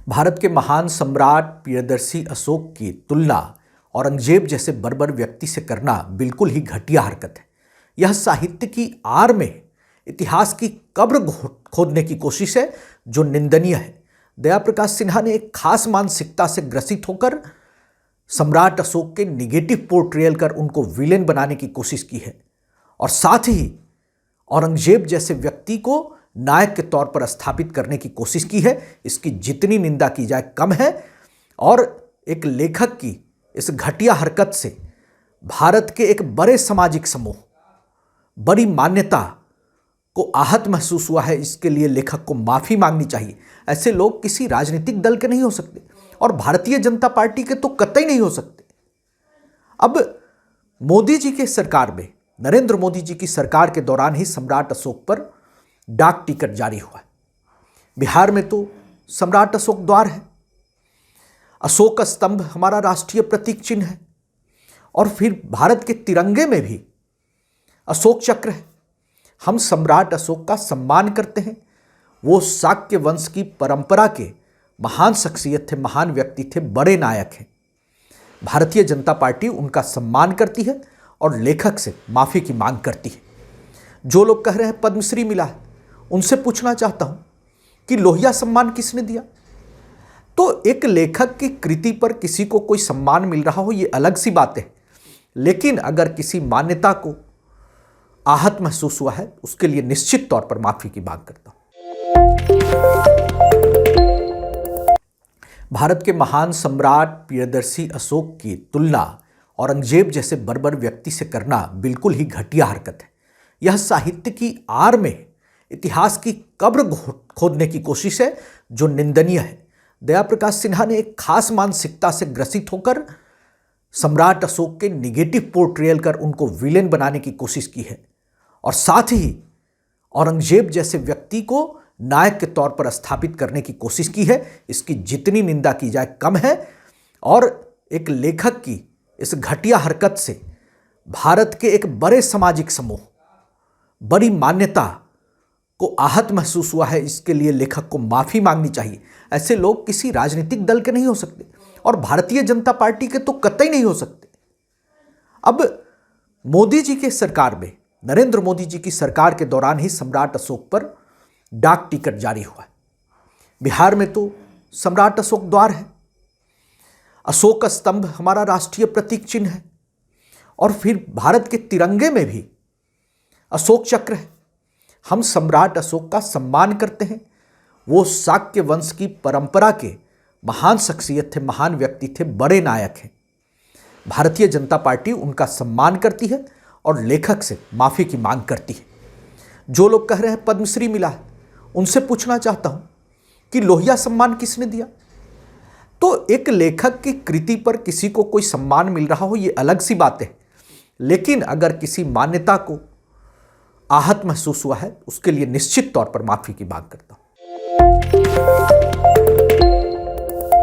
भारत के महान सम्राट प्रियदर्शी अशोक की तुलना औरंगजेब जैसे बर्बर व्यक्ति से करना बिल्कुल ही घटिया हरकत है। यह साहित्य की आड़ में इतिहास की कब्र खोदने की कोशिश है जो निंदनीय है। दया प्रकाश सिन्हा ने एक खास मानसिकता से ग्रसित होकर सम्राट अशोक के निगेटिव पोर्ट्रेयल कर उनको विलेन बनाने की कोशिश की है और साथ ही औरंगजेब जैसे व्यक्ति को नायक के तौर पर स्थापित करने की कोशिश की है। इसकी जितनी निंदा की जाए कम है और एक लेखक की इस घटिया हरकत से भारत के एक बड़े सामाजिक समूह, बड़ी मान्यता को आहत महसूस हुआ है। इसके लिए लेखक को माफी मांगनी चाहिए। ऐसे लोग किसी राजनीतिक दल के नहीं हो सकते और भारतीय जनता पार्टी के तो कतई नहीं हो सकते। अब मोदी जी के सरकार में, नरेंद्र मोदी जी की सरकार के दौरान ही सम्राट अशोक पर डाक टिकट जारी हुआ है। बिहार में तो सम्राट अशोक द्वार है, अशोक स्तंभ हमारा राष्ट्रीय प्रतीक चिन्ह है और फिर भारत के तिरंगे में भी अशोक चक्र है। हम सम्राट अशोक का सम्मान करते हैं। वो शाक्य वंश की परंपरा के महान शख्सियत थे, महान व्यक्ति थे, बड़े नायक हैं। भारतीय जनता पार्टी उनका सम्मान करती है और लेखक से माफी की मांग करती है। जो लोग कह रहे हैं पद्मश्री मिला है, उनसे पूछना चाहता हूं कि लोहिया सम्मान किसने दिया? तो एक लेखक की कृति पर किसी को कोई सम्मान मिल रहा हो, ये अलग सी बात है, लेकिन अगर किसी मान्यता को आहत महसूस हुआ है, उसके लिए निश्चित तौर पर माफी की मांग करता हूं। भारत के महान सम्राट प्रियदर्शी अशोक की तुलना औरंगजेब जैसे बर्बर व्यक्ति से करना बिल्कुल ही घटिया हरकत है। यह साहित्य की आड़ में इतिहास की कब्र खोदने की कोशिश है जो निंदनीय है। दया प्रकाश सिन्हा ने एक खास मानसिकता से ग्रसित होकर सम्राट अशोक के निगेटिव पोर्ट्रेयल कर उनको विलेन बनाने की कोशिश की है और साथ ही औरंगजेब जैसे व्यक्ति को नायक के तौर पर स्थापित करने की कोशिश की है। इसकी जितनी निंदा की जाए कम है और एक लेखक की इस घटिया हरकत से भारत के एक बड़े सामाजिक समूह, बड़ी मान्यता को आहत महसूस हुआ है। इसके लिए लेखक को माफी मांगनी चाहिए। ऐसे लोग किसी राजनीतिक दल के नहीं हो सकते और भारतीय जनता पार्टी के तो कतई नहीं हो सकते। अब मोदी जी के सरकार में, नरेंद्र मोदी जी की सरकार के दौरान ही सम्राट अशोक पर डाक टिकट जारी हुआ है। बिहार में तो सम्राट अशोक द्वार है, अशोक स्तंभ हमारा राष्ट्रीय प्रतीक चिन्ह है और फिर भारत के तिरंगे में भी अशोक चक्र है। हम सम्राट अशोक का सम्मान करते हैं। वो शाक्य वंश की परंपरा के महान शख्सियत थे, महान व्यक्ति थे, बड़े नायक हैं। भारतीय जनता पार्टी उनका सम्मान करती है और लेखक से माफी की मांग करती है। जो लोग कह रहे हैं पद्मश्री मिला है, उनसे पूछना चाहता हूं कि लोहिया सम्मान किसने दिया? तो एक लेखक की कृति पर किसी को कोई सम्मान मिल रहा हो, ये अलग सी बात है, लेकिन अगर किसी मान्यता को आहत महसूस हुआ है, उसके लिए निश्चित तौर पर माफी की मांग करता हूं।